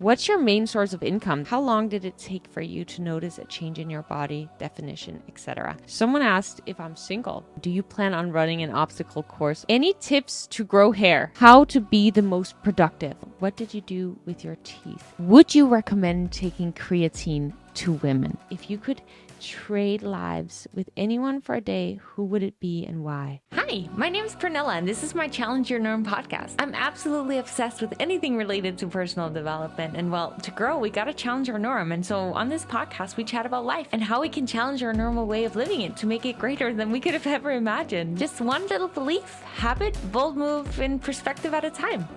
What's your main source of income? How long did it take for you to notice a change in your body, definition, etc.? Someone asked if I'm single. Do you plan on running an obstacle course? Any tips to grow hair? How to be the most productive? What did you do with your teeth? Would you recommend taking creatine to women? If you could trade lives with anyone for a day, who would it be and why? Hi, my name is Pernilla, and this is my Challenge Your Norm podcast. I'm absolutely obsessed with anything related to personal development. And well, to grow, we gotta challenge our norm. And so on this podcast, we chat about life and how we can challenge our normal way of living it to make it greater than we could have ever imagined. Just one little belief, habit, bold move, and perspective at a time.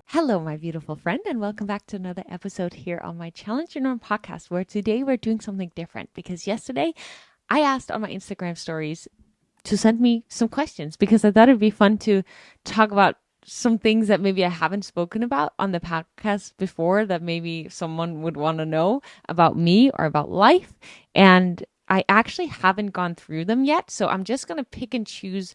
Hello, my beautiful friend, and welcome back to another episode here on my Challenge Your Norm podcast, where today we're doing something different because yesterday I asked on my Instagram stories to send me some questions because I thought it'd be fun to talk about some things that maybe I haven't spoken about on the podcast before that maybe someone would want to know about me or about life. And I actually haven't gone through them yet. So I'm just going to pick and choose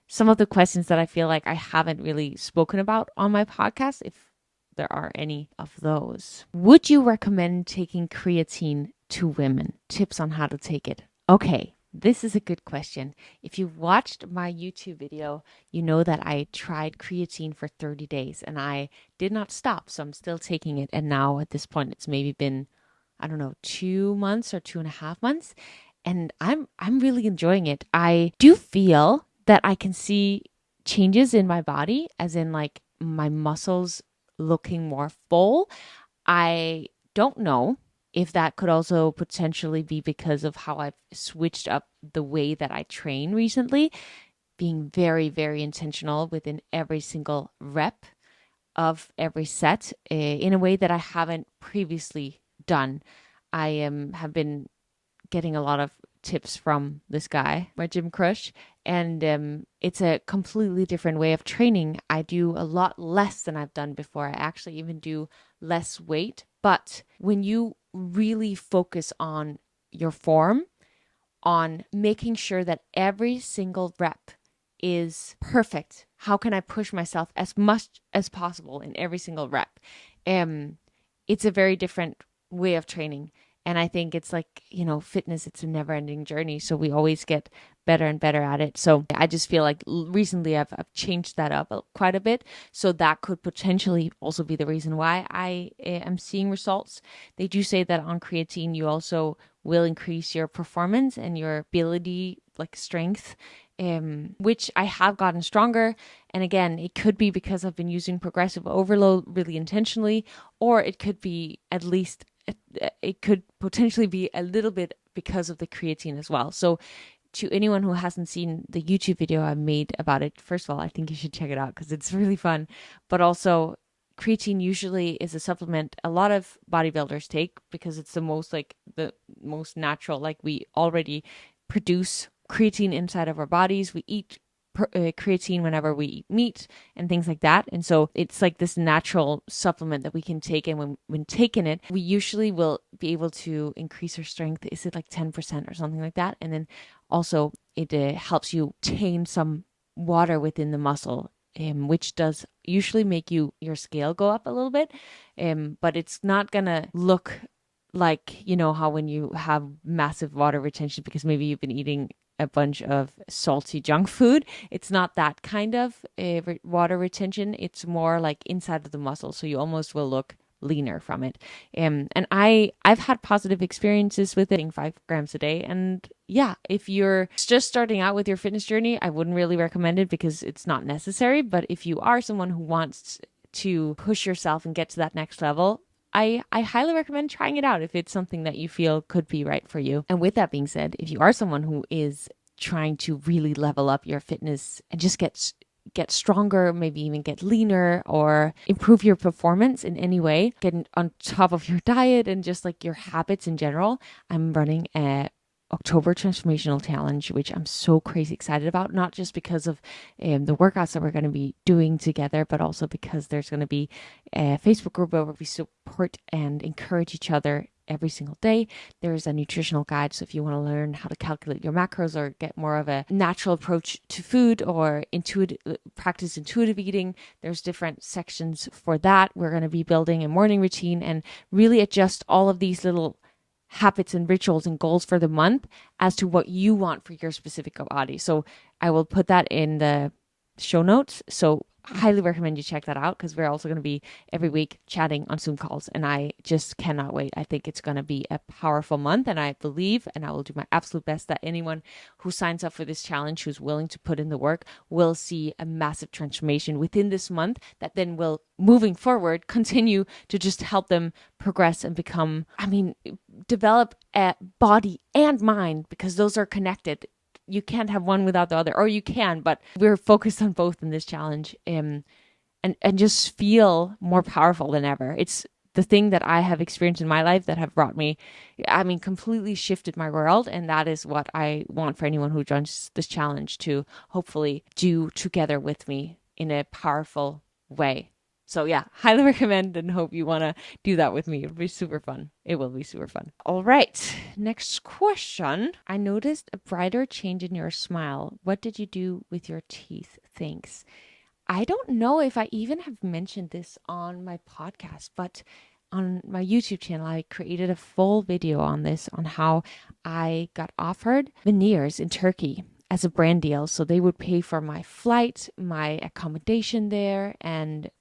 some of the questions that I feel like I haven't really spoken about on my podcast, if there are any of those. Would you recommend taking creatine to women? Tips on how to take it. Okay, this is a good question. If you've watched my YouTube video, you know that I tried creatine for 30 days and I did not stop. So I'm still taking it. And now at this point, it's maybe been, 2 months or 2.5 months. And I'm really enjoying it. I do feel that I can see changes in my body, as in like my muscles looking more full. I don't know if that could also potentially be because of how I've switched up the way that I train recently, being very, very intentional within every single rep of every set in a way that I haven't previously done. I have been getting a lot of tips from this guy, my gym crush, and it's a completely different way of training. I do a lot less than I've done before. I actually even do less weight. But when you really focus on your form, on making sure that every single rep is perfect, how can I push myself as much as possible in every single rep? It's a very different way of training. And I think it's like, fitness, it's a never ending journey. So we always get better and better at it. So I just feel like recently I've changed that up quite a bit. So that could potentially also be the reason why I am seeing results. They do say that on creatine, you also will increase your performance and your ability, like strength, which I have gotten stronger. And again, it could be because I've been using progressive overload really intentionally, or it could be at least it could potentially be a little bit because of the creatine as well. So to anyone who hasn't seen the YouTube video I made about it, first of all, I think you should check it out because it's really fun. But also, creatine usually is a supplement a lot of bodybuilders take because it's the most natural. Like, we already produce creatine inside of our bodies. We eat creatine whenever we eat meat and things like that. And so it's like this natural supplement that we can take. And when taking it, we usually will be able to increase our strength. Is it like 10% or something like that? And then also it helps you retain some water within the muscle, which does usually make your scale go up a little bit. But it's not going to look like, how when you have massive water retention because maybe you've been eating a bunch of salty junk food. It's not that kind of water retention. It's more like inside of the muscle. So you almost will look leaner from it. And I've had positive experiences with it, 5 grams a day. And yeah, if you're just starting out with your fitness journey, I wouldn't really recommend it because it's not necessary. But if you are someone who wants to push yourself and get to that next level, I highly recommend trying it out if it's something that you feel could be right for you. And with that being said, if you are someone who is trying to really level up your fitness and just get stronger, maybe even get leaner or improve your performance in any way, get on top of your diet and just like your habits in general, I'm running a October Transformational Challenge, which I'm so crazy excited about, not just because of the workouts that we're going to be doing together, but also because there's going to be a Facebook group where we support and encourage each other every single day. There's a nutritional guide. So if you want to learn how to calculate your macros or get more of a natural approach to food or practice intuitive eating, there's different sections for that. We're going to be building a morning routine and really adjust all of these little habits and rituals and goals for the month as to what you want for your specific body. So I will put that in the show notes. So highly recommend you check that out, because we're also going to be every week chatting on Zoom calls, and I just cannot wait. I think it's going to be a powerful month, and I believe, and I will do my absolute best, that anyone who signs up for this challenge, who's willing to put in the work, will see a massive transformation within this month that then will, moving forward, continue to just help them progress and become, develop a body and mind, because those are connected. You can't have one without the other, or you can, but we're focused on both in this challenge, and just feel more powerful than ever. It's the thing that I have experienced in my life that have brought me, completely shifted my world. And that is what I want for anyone who joins this challenge to hopefully do together with me in a powerful way. So yeah, highly recommend and hope you want to do that with me. It'll be super fun. It will be super fun. All right. Next question. I noticed a brighter change in your smile. What did you do with your teeth? Thanks. I don't know if I even have mentioned this on my podcast, but on my YouTube channel, I created a full video on this, on how I got offered veneers in Turkey as a brand deal. So they would pay for my flight, my accommodation there, and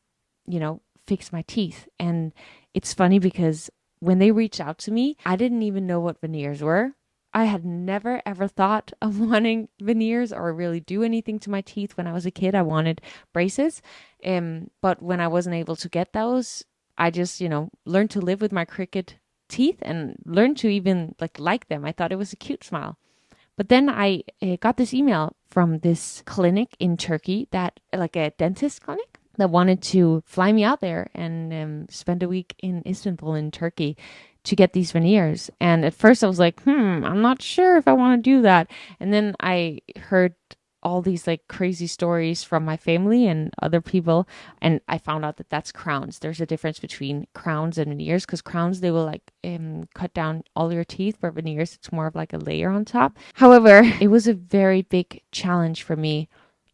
fix my teeth. And it's funny because when they reached out to me, I didn't even know what veneers were. I had never ever thought of wanting veneers or really do anything to my teeth. When I was a kid, I wanted braces. But when I wasn't able to get those, I just, learned to live with my crooked teeth and learned to even like them. I thought it was a cute smile. But then I got this email from this clinic in Turkey, that like a dentist clinic, that wanted to fly me out there and spend a week in Istanbul in Turkey to get these veneers. And at first I was like, I'm not sure if I want to do that. And then I heard all these crazy stories from my family and other people, and I found out that that's crowns. There's a difference between crowns and veneers, because crowns, they will cut down all your teeth, where veneers, it's more of like a layer on top. However, it was a very big challenge for me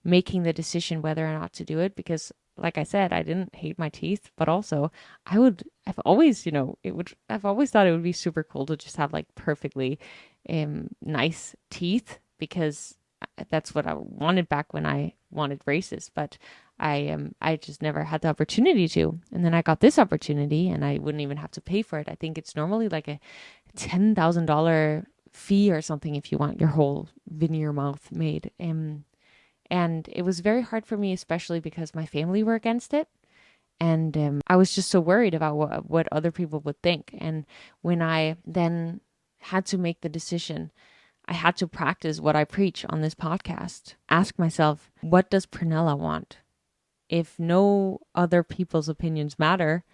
making the decision whether or not to do it, because like I said, I didn't hate my teeth, but also I've always thought it would be super cool to just have perfectly nice teeth, because that's what I wanted back when I wanted braces, but I just never had the opportunity to. And then I got this opportunity, and I wouldn't even have to pay for it. I think it's normally like a $10,000 fee or something if you want your whole veneer mouth made. And it was very hard for me, especially because my family were against it. And I was just so worried about what other people would think. And when I then had to make the decision, I had to practice what I preach on this podcast. Ask myself, what does Pernilla want? If no other people's opinions matter,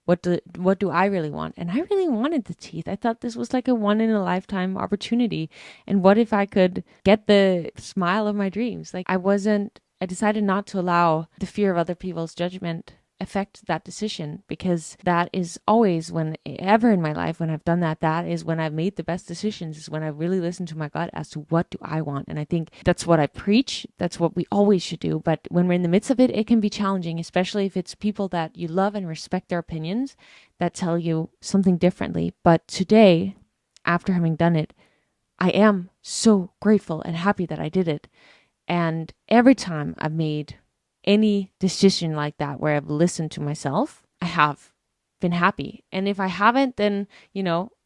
what do I really want? And I really wanted the teeth. I thought this was like a one in a lifetime opportunity. And what if I could get the smile of my dreams? I decided not to allow the fear of other people's judgment affect that decision, because that is always, whenever in my life when I've done that, that is when I've made the best decisions, is when I really listen to my gut as to what do I want. And I think that's what I preach. That's what we always should do. But when we're in the midst of it, it can be challenging, especially if it's people that you love and respect their opinions that tell you something differently. But today, after having done it, I am so grateful and happy that I did it. And every time I've made any decision like that where I've listened to myself, I have been happy. And if I haven't, then,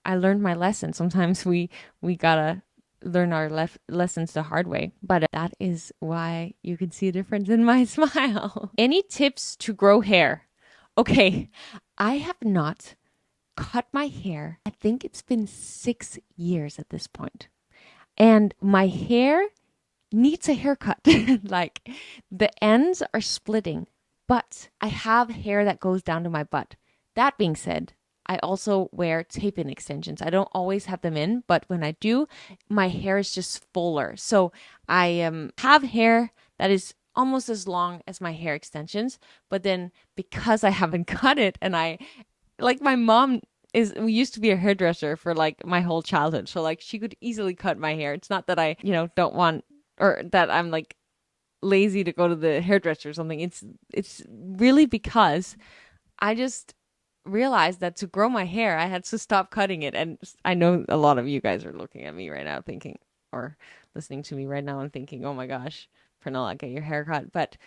I learned my lesson. Sometimes we gotta learn our lessons the hard way. But that is why you can see a difference in my smile. Any tips to grow hair? Okay, I have not cut my hair. I think it's been 6 years at this point. And my hair needs a haircut. The ends are splitting, but I have hair that goes down to my butt. That being said, I also wear tape-in extensions. I don't always have them in, but when I do, my hair is just fuller. So I have hair that is almost as long as my hair extensions, but then because I haven't cut it, and my mom is we used to be a hairdresser for like my whole childhood. So like she could easily cut my hair. It's not that I, don't want or that I'm like lazy to go to the hairdresser or something. It's really because I just realized that to grow my hair, I had to stop cutting it. And I know a lot of you guys are looking at me right now thinking, or listening to me right now and thinking, oh my gosh, Pernilla, get your hair cut. But,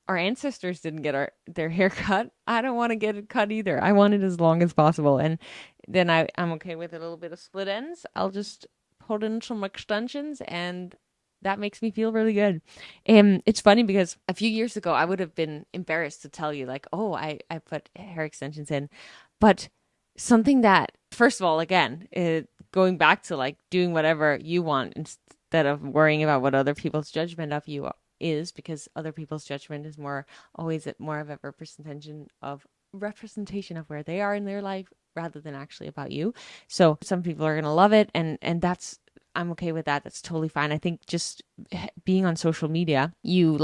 our ancestors didn't get their hair cut. I don't want to get it cut either. I want it as long as possible. And then I'm okay with a little bit of split ends. I'll just put in some extensions and that makes me feel really good. It's funny because a few years ago, I would have been embarrassed to tell you, like, oh, I put hair extensions in. But something that, first of all, again, going back to like doing whatever you want instead of worrying about what other people's judgment of you is, because other people's judgment is always more of a representation of where they are in their life rather than actually about you. So some people are going to love it. And I'm okay with that. That's totally fine. I think just being on social media, you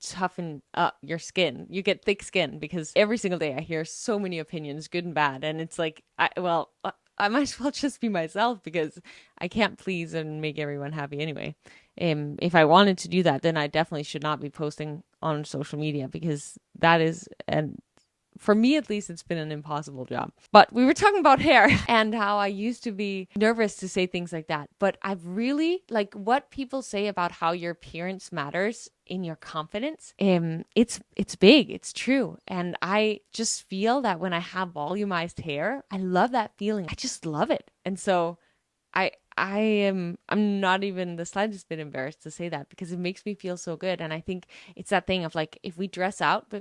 toughen up your skin. You get thick skin because every single day I hear so many opinions, good and bad. And it's like, I might as well just be myself because I can't please and make everyone happy anyway. If I wanted to do that, then I definitely should not be posting on social media because that is for me at least, it's been an impossible job. But we were talking about hair and how I used to be nervous to say things like that. But I've really, like, what people say about how your appearance matters in your confidence. It's big. It's true. And I just feel that when I have volumized hair, I love that feeling. I just love it. And so I'm not even the slightest bit embarrassed to say that because it makes me feel so good. And I think it's that thing of like, if we dress up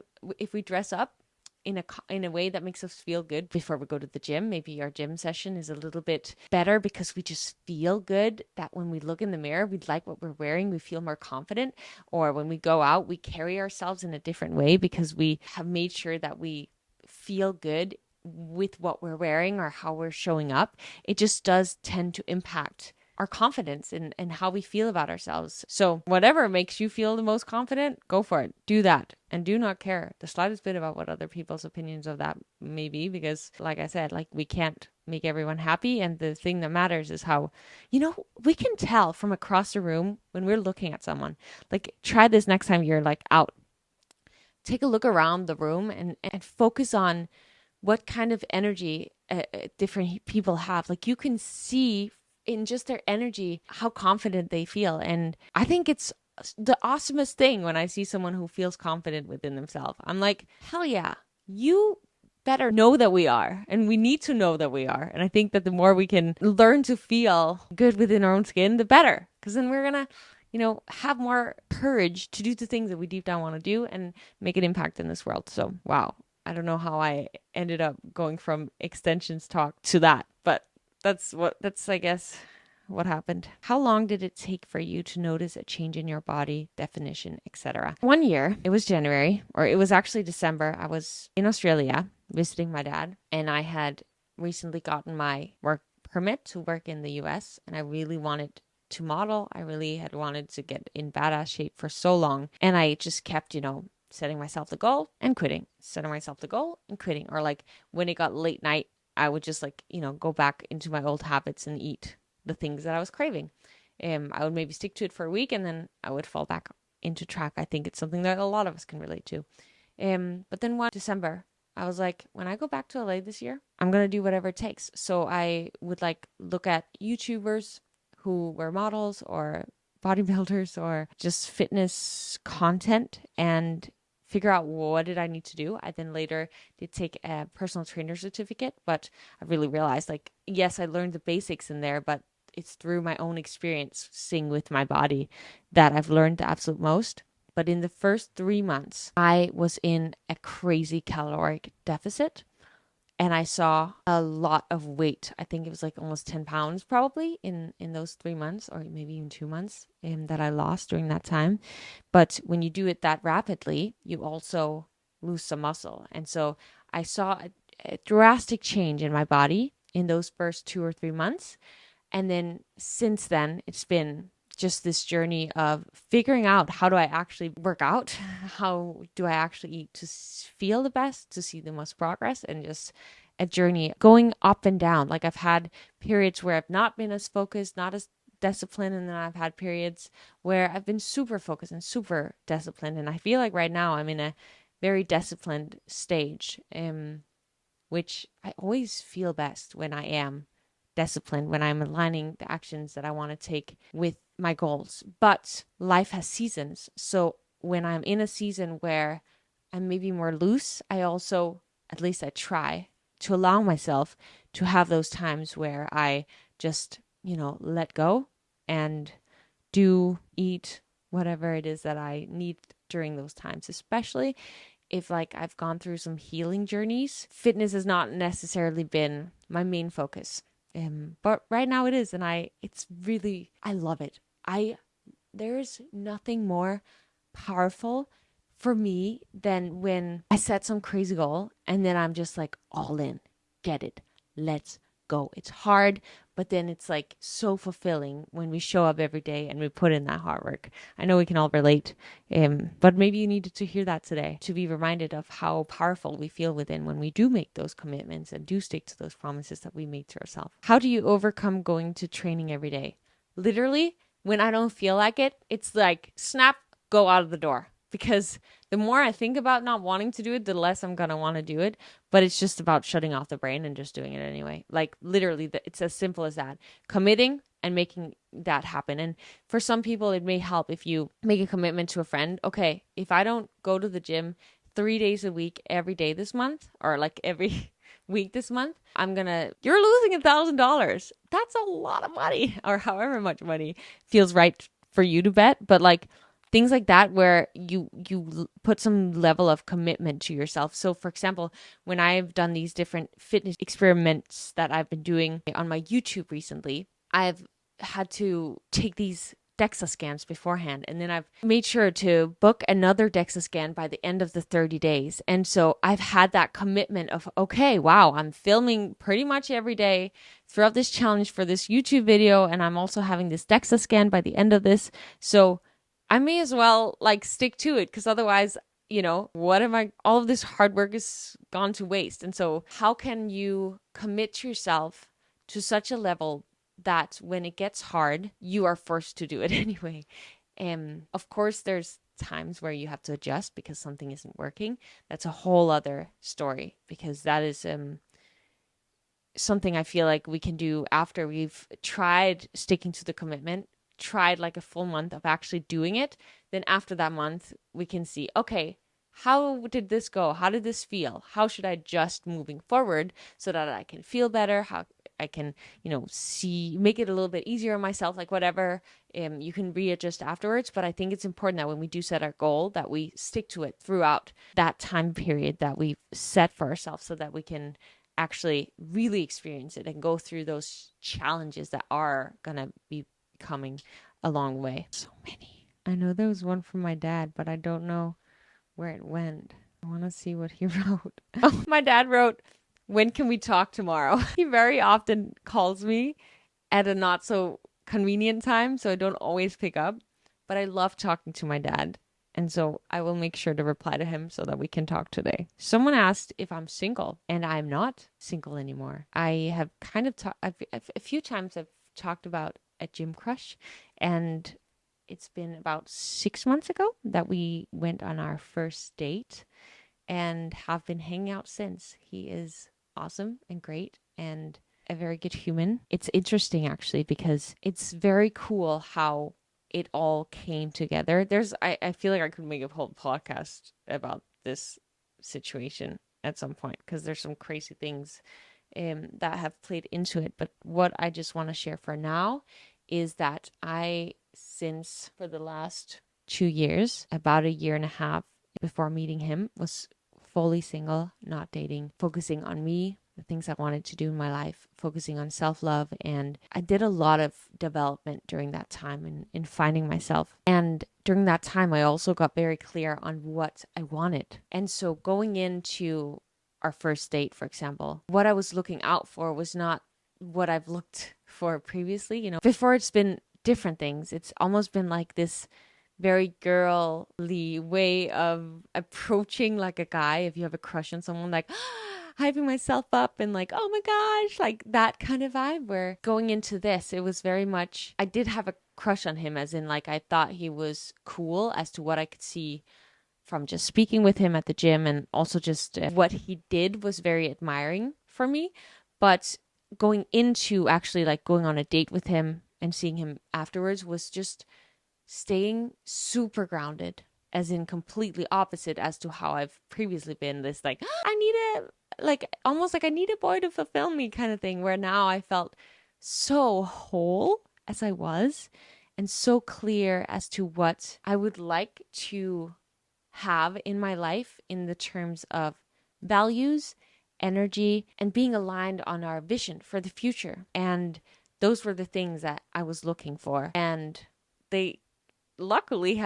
in a way that makes us feel good before we go to the gym. Maybe our gym session is a little bit better because we just feel good, that when we look in the mirror, we like what we're wearing, we feel more confident. Or when we go out, we carry ourselves in a different way because we have made sure that we feel good with what we're wearing or how we're showing up. It just does tend to impact our confidence and how we feel about ourselves. So whatever makes you feel the most confident, go for it. Do that. And do not care the slightest bit about what other people's opinions of that may be, because like I said, like, we can't make everyone happy. And the thing that matters is how, we can tell from across the room when we're looking at someone. Like, try this next time you're like out. Take a look around the room and focus on what kind of energy different people have. Like, you can see in just their energy how confident they feel. And I think it's the awesomest thing when I see someone who feels confident within themselves. I'm like, hell yeah, you better know that we are, and we need to know that we are. And I think that the more we can learn to feel good within our own skin, the better, because then we're gonna have more courage to do the things that we deep down want to do and make an impact in this world. So wow, I don't know how I ended up going from extensions talk to that, but that's I guess what happened. How long did it take for you to notice a change in your body, definition, etc.? 1 year. It was January, or it was actually December. I was in Australia visiting my dad, and I had recently gotten my work permit to work in the US, and I really wanted to model. I really had wanted to get in badass shape for so long, and I just kept, setting myself the goal and quitting, setting myself the goal and quitting. Or like when it got late night, I would just go back into my old habits and eat the things that I was craving. I would maybe stick to it for a week and then I would fall back into track. I think it's something that a lot of us can relate to. But then one December, I was like, when I go back to LA this year, I'm going to do whatever it takes. So I would look at YouTubers who were models or bodybuilders or just fitness content and figure out what did I need to do. I then later did take a personal trainer certificate, but I really realized, yes, I learned the basics in there, but it's through my own experience seeing with my body that I've learned the absolute most. But in the first 3 months, I was in a crazy caloric deficit. And I saw a lot of weight. I think it was almost 10 pounds probably in those 3 months, or maybe even 2 months that I lost during that time. But when you do it that rapidly, you also lose some muscle. And so I saw a drastic change in my body in those first 2 or 3 months. And then since then, it's been just this journey of figuring out, how do I actually work out? How do I actually eat to feel the best, to see the most progress, and just a journey going up and down. Like I've had periods where I've not been as focused, not as disciplined, and then I've had periods where I've been super focused and super disciplined. And I feel like right now I'm in a very disciplined stage, which I always feel best when I am disciplined, when I'm aligning the actions that I want to take with my goals. But life has seasons. So when I'm in a season where I'm maybe more loose, I also, at least I try to allow myself to have those times where I just, let go and do, eat, whatever it is that I need during those times, especially if like I've gone through some healing journeys. Fitness has not necessarily been my main focus. But right now it is, and I love it. There's nothing more powerful for me than when I set some crazy goal and then I'm just like all in, get it, let's go. It's hard, but then it's like so fulfilling when we show up every day and we put in that hard work. I know we can all relate, but maybe you needed to hear that today to be reminded of how powerful we feel within when we do make those commitments and do stick to those promises that we make to ourselves. How do you overcome going to training every day? Literally, when I don't feel like it, it's like snap, go out of the door. Because the more I think about not wanting to do it, the less I'm going to want to do it. But it's just about shutting off the brain and just doing it anyway. Like literally, it's as simple as that. Committing and making that happen. And for some people, it may help if you make a commitment to a friend. Okay, if I don't go to the gym 3 days a week, every day this month, or like every week this month, you're losing $1,000. That's a lot of money, or however much money feels right for you to bet. But like, things like that where you put some level of commitment to yourself. So for example, when I've done these different fitness experiments that I've been doing on my YouTube recently, I've had to take these DEXA scans beforehand, and then I've made sure to book another DEXA scan by the end of the 30 days. And so I've had that commitment of, okay, wow, I'm filming pretty much every day throughout this challenge for this YouTube video, and I'm also having this DEXA scan by the end of this. So I may as well like stick to it, because otherwise, all of this hard work is gone to waste. And so how can you commit yourself to such a level that when it gets hard, you are forced to do it anyway? Of course, there's times where you have to adjust because something isn't working. That's a whole other story, because that is something I feel like we can do after we've tried sticking to the commitment, tried like a full month of actually doing it. Then after that month, we can see, okay, how did this go? How did this feel? How should I adjust moving forward so that I can feel better? How I can, make it a little bit easier on myself, like whatever. You can readjust afterwards. But I think it's important that when we do set our goal, that we stick to it throughout that time period that we've set for ourselves, so that we can actually really experience it and go through those challenges that are going to be coming a long way. So many. I know there was one from my dad, but I don't know where it went. I want to see what he wrote. Oh, my dad wrote, "When can we talk tomorrow?" He very often calls me at a not so convenient time, so I don't always pick up, but I love talking to my dad. And so I will make sure to reply to him so that we can talk today. Someone asked if I'm single, and I'm not single anymore. I have kind of a few times I've talked about a gym crush, and it's been about 6 months ago that we went on our first date and have been hanging out since. He is awesome and great and a very good human. It's interesting actually, because it's very cool how it all came together. I feel like I could make a whole podcast about this situation at some point, because there's some crazy things that have played into it. But what I just want to share for now is that since for the last 2 years, about a year and a half before meeting him, was fully single, not dating, focusing on me, the things I wanted to do in my life, focusing on self-love. And I did a lot of development during that time in finding myself. And during that time, I also got very clear on what I wanted. And so going into our first date, for example, what I was looking out for was not what I've looked for previously. Before, it's been different things. It's almost been like this very girly way of approaching like a guy. If you have a crush on someone, like hyping myself up and like, oh my gosh, like that kind of vibe. Where going into this, it was very much, I did have a crush on him, as in like I thought he was cool as to what I could see from just speaking with him at the gym, and also just what he did was very admiring for me. But going into actually like going on a date with him and seeing him afterwards was just staying super grounded, as in completely opposite as to how I've previously been. This like, I need a, like almost like I need a boy to fulfill me kind of thing, where now I felt so whole as I was, and so clear as to what I would like to have in my life in the terms of values, energy, and being aligned on our vision for the future. And those were the things that I was looking for. And they luckily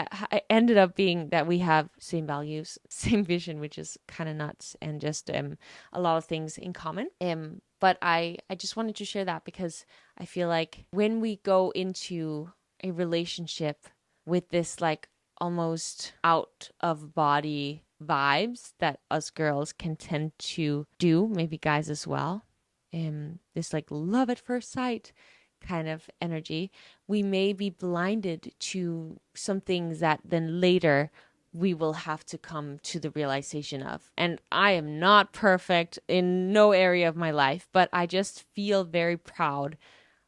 ended up being that we have same values, same vision, which is kind of nuts, and just a lot of things in common. But I just wanted to share that because I feel like when we go into a relationship with this like almost out of body vibes that us girls can tend to do, maybe guys as well, this like love at first sight kind of energy, we may be blinded to some things that then later we will have to come to the realization of. And I am not perfect in no area of my life, but I just feel very proud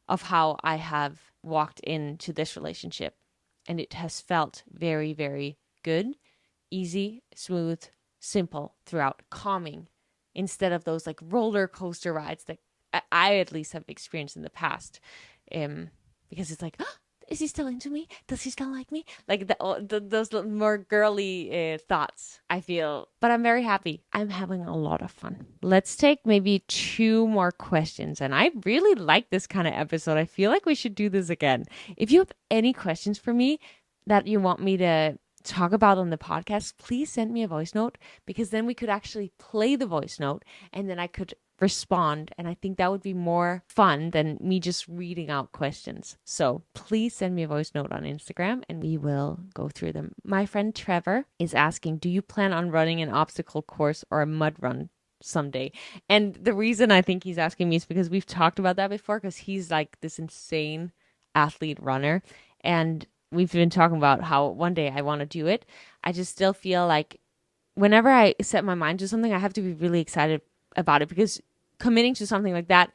of how I have walked into this relationship. And it has felt very, very good, easy, smooth, simple throughout, calming, instead of those like roller coaster rides that I at least have experienced in the past. Because it's like, oh, is he still into me? Does he still like me? Like those more girly thoughts, I feel. But I'm very happy. I'm having a lot of fun. Let's take maybe 2 more questions. And I really like this kind of episode. I feel like we should do this again. If you have any questions for me that you want me to talk about on the podcast, please send me a voice note, because then we could actually play the voice note and then I could respond, and I think that would be more fun than me just reading out questions. So please send me a voice note on Instagram and we will go through them. My friend Trevor is asking, do you plan on running an obstacle course or a mud run someday? And the reason I think he's asking me is because we've talked about that before, because he's like this insane athlete runner, and we've been talking about how one day I want to do it. I just still feel like whenever I set my mind to something, I have to be really excited about it, because committing to something like that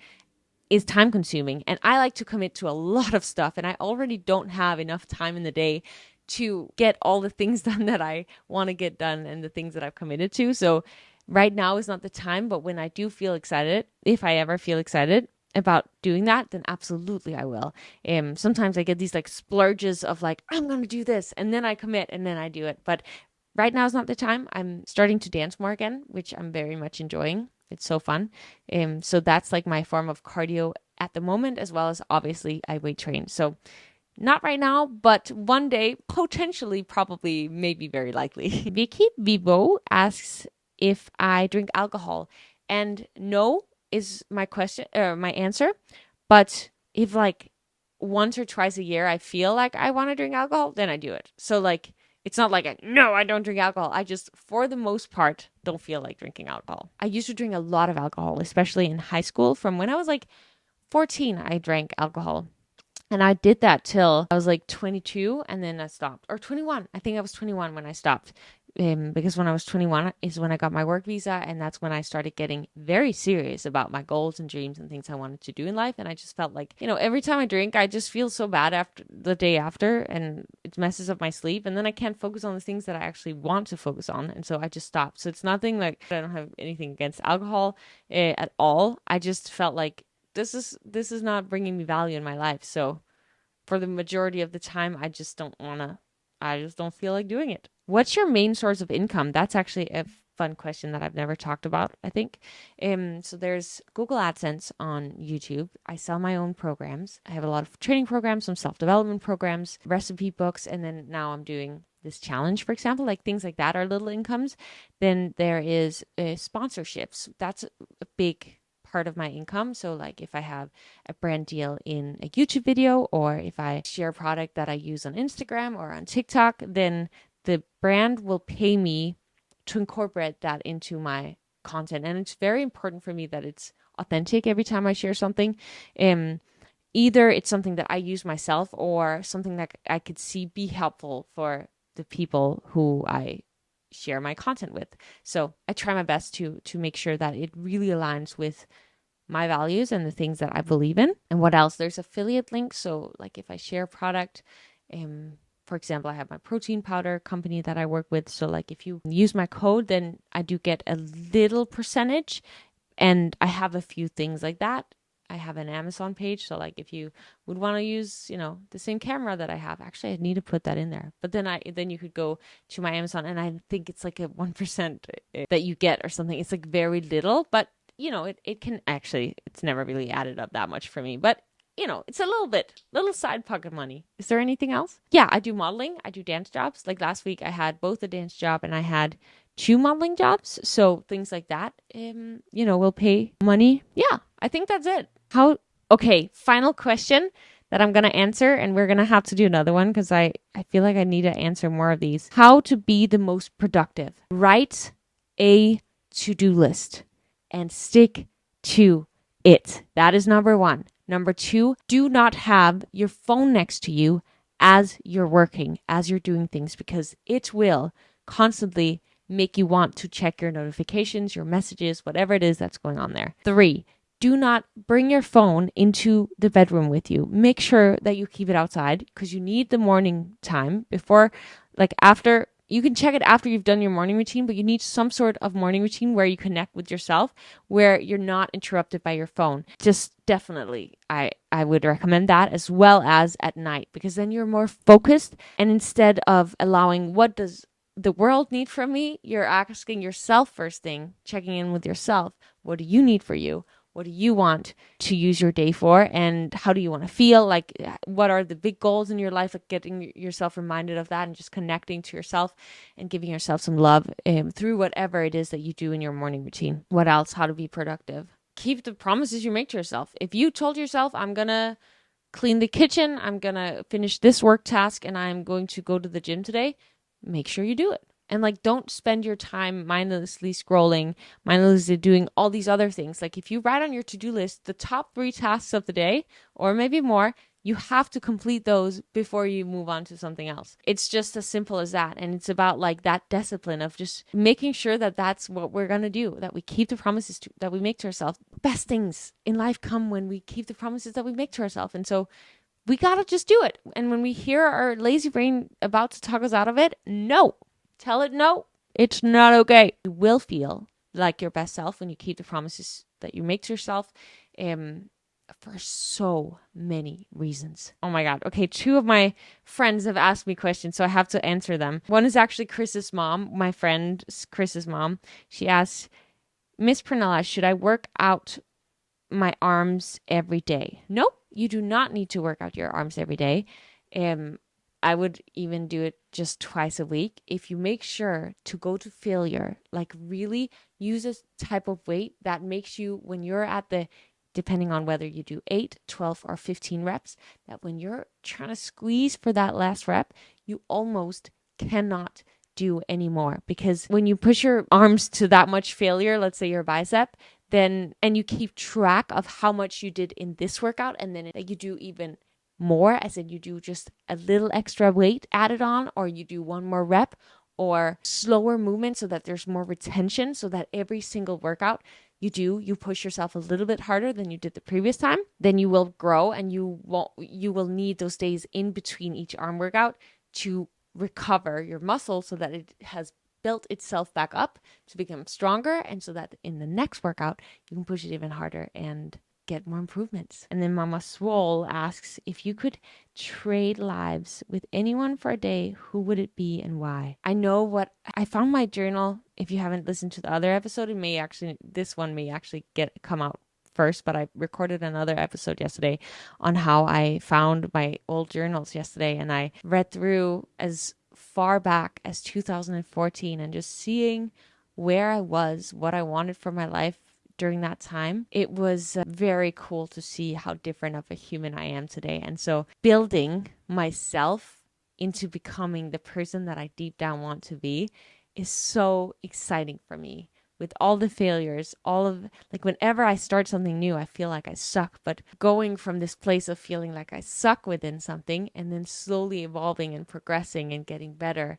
is time consuming, and I like to commit to a lot of stuff, and I already don't have enough time in the day to get all the things done that I want to get done and the things that I've committed to. So right now is not the time, but when I do feel excited, if I ever feel excited about doing that, then absolutely I will. Sometimes I get these like splurges of like, I'm gonna do this, and then I commit and then I do it. But right now is not the time. I'm starting to dance more again, which I'm very much enjoying. It's so fun. So that's like my form of cardio at the moment, as well as obviously I weight train. So not right now, but one day, potentially, probably, maybe very likely. Vicky Vivo asks if I drink alcohol, and no is my question, or my answer. But if like once or twice a year I feel like I want to drink alcohol, then I do it. So like, it's not like no, I don't drink alcohol. I just, for the most part, don't feel like drinking alcohol. I used to drink a lot of alcohol, especially in high school. From when I was like 14, I drank alcohol. And I did that till I was like 22, and then I stopped. Or 21. I think I was 21 when I stopped. Because when I was 21 is when I got my work visa, and that's when I started getting very serious about my goals and dreams and things I wanted to do in life. And I just felt like, every time I drink, I just feel so bad after the day after, and it messes up my sleep, and then I can't focus on the things that I actually want to focus on. And so I just stopped. So it's nothing like, I don't have anything against alcohol at all. I just felt like this is not bringing me value in my life. So for the majority of the time, I just don't feel like doing it. What's your main source of income? That's actually a fun question that I've never talked about, I think. So there's Google AdSense on YouTube. I sell my own programs. I have a lot of training programs, some self-development programs, recipe books, and then now I'm doing this challenge, for example, like things like that are little incomes. Then there is sponsorships. That's a big part of my income. So like if I have a brand deal in a YouTube video, or if I share a product that I use on Instagram or on TikTok, then the brand will pay me to incorporate that into my content. And it's very important for me that it's authentic every time I share something. Either it's something that I use myself or something that I could see be helpful for the people who I share my content with. So I try my best to make sure that it really aligns with my values and the things that I believe in. And what else? There's affiliate links. So like if I share a product, for example, I have my protein powder company that I work with. So like if you use my code, then I do get a little percentage. And I have a few things like that. I have an Amazon page. So like if you would want to use, the same camera that I have, actually I need to put that in there. But then you could go to my Amazon, and I think it's like a 1% that you get or something. It's like very little, but it can actually, it's never really added up that much for me, but it's a little side pocket money. Is there anything else? Yeah, I do modeling. I do dance jobs. Like last week I had both a dance job and I had 2 modeling jobs. So things like that, will pay money. Yeah, I think that's it. Okay, final question that I'm going to answer, and we're going to have to do another one because I feel like I need to answer more of these. How to be the most productive. Write a to-do list and stick to it. That is number 1. Number 2, do not have your phone next to you as you're working, as you're doing things, because it will constantly make you want to check your notifications, your messages, whatever it is that's going on there. 3, do not bring your phone into the bedroom with you. Make sure that you keep it outside because you need the morning time before, after. You can check it after you've done your morning routine, but you need some sort of morning routine where you connect with yourself, where you're not interrupted by your phone. Just definitely, I would recommend that, as well as at night, because then you're more focused. And instead of allowing what does the world need from me, you're asking yourself first thing, checking in with yourself. What do you need for you? What do you want to use your day for? And how do you want to feel? Like, what are the big goals in your life? Like getting yourself reminded of that and just connecting to yourself and giving yourself some love through whatever it is that you do in your morning routine. What else? How to be productive. Keep the promises you make to yourself. If you told yourself, I'm going to clean the kitchen, I'm going to finish this work task, and I'm going to go to the gym today, make sure you do it. And don't spend your time mindlessly scrolling, mindlessly doing all these other things. Like if you write on your to-do list the top 3 tasks of the day, or maybe more, you have to complete those before you move on to something else. It's just as simple as that. And it's about that discipline of just making sure that that's what we're going to do, that we keep the promises that we make to ourselves. Best things in life come when we keep the promises that we make to ourselves. And so we got to just do it. And when we hear our lazy brain about to talk us out of it, no. Tell it no, it's not okay. You will feel like your best self when you keep the promises that you make to yourself for so many reasons. Oh my God. Okay, 2 of my friends have asked me questions, so I have to answer them. One is actually Chris's mom, my friend Chris's mom. She asked, Miss Pernilla, should I work out my arms every day? Nope, you do not need to work out your arms every day. I would even do it just twice a week. If you make sure to go to failure, really use a type of weight that makes you, when you're at depending on whether you do 8, 12, or 15 reps, that when you're trying to squeeze for that last rep, you almost cannot do anymore. Because when you push your arms to that much failure, let's say your bicep, and you keep track of how much you did in this workout, and then you do even more, as in you do just a little extra weight added on, or you do one more rep or slower movement so that there's more retention, so that every single workout you push yourself a little bit harder than you did the previous time, then you will grow, and you will need those days in between each arm workout to recover your muscle so that it has built itself back up to become stronger, and so that in the next workout you can push it even harder and get more improvements. And then Mama Swole asks, if you could trade lives with anyone for a day, who would it be and why? I found my journal. If you haven't listened to the other episode, this one may actually come out first, but I recorded another episode yesterday on how I found my old journals yesterday, and I read through as far back as 2014 and just seeing where I was, what I wanted for my life, during that time, it was very cool to see how different of a human I am today. And so building myself into becoming the person that I deep down want to be is so exciting for me. With all the failures, all of like whenever I start something new, I feel like I suck. But going from this place of feeling like I suck within something and then slowly evolving and progressing and getting better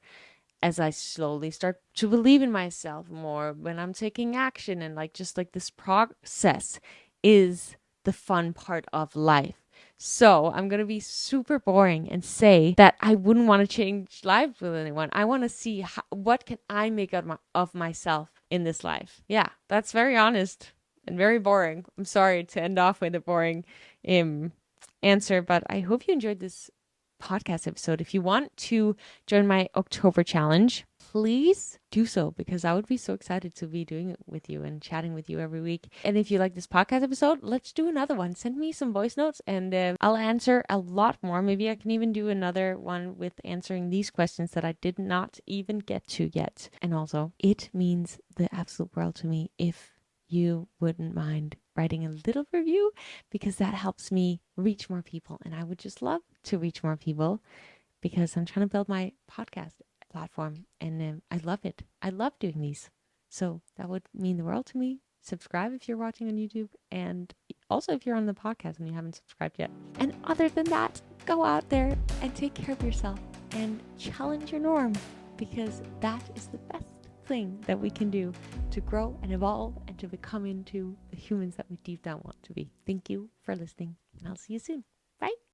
as I slowly start to believe in myself more when I'm taking action, and like just like this process is the fun part of life. So I'm going to be super boring and say that I wouldn't want to change lives with anyone. I want to see what can I make of myself in this life. Yeah, that's very honest and very boring. I'm sorry to end off with a boring answer, but I hope you enjoyed this podcast episode. If you want to join my October challenge, please do so, because I would be so excited to be doing it with you and chatting with you every week. And if you like this podcast episode, let's do another one. Send me some voice notes and I'll answer a lot more. Maybe I can even do another one with answering these questions that I did not even get to yet. And also, it means the absolute world to me if you wouldn't mind writing a little review, because that helps me reach more people. And I would just love to reach more people because I'm trying to build my podcast platform and I love it. I love doing these. So that would mean the world to me. Subscribe if you're watching on YouTube, and also if you're on the podcast and you haven't subscribed yet. And other than that, go out there and take care of yourself and challenge your norm, because that is the best thing that we can do to grow and evolve and to become into the humans that we deep down want to be. Thank you for listening, and I'll see you soon. Bye.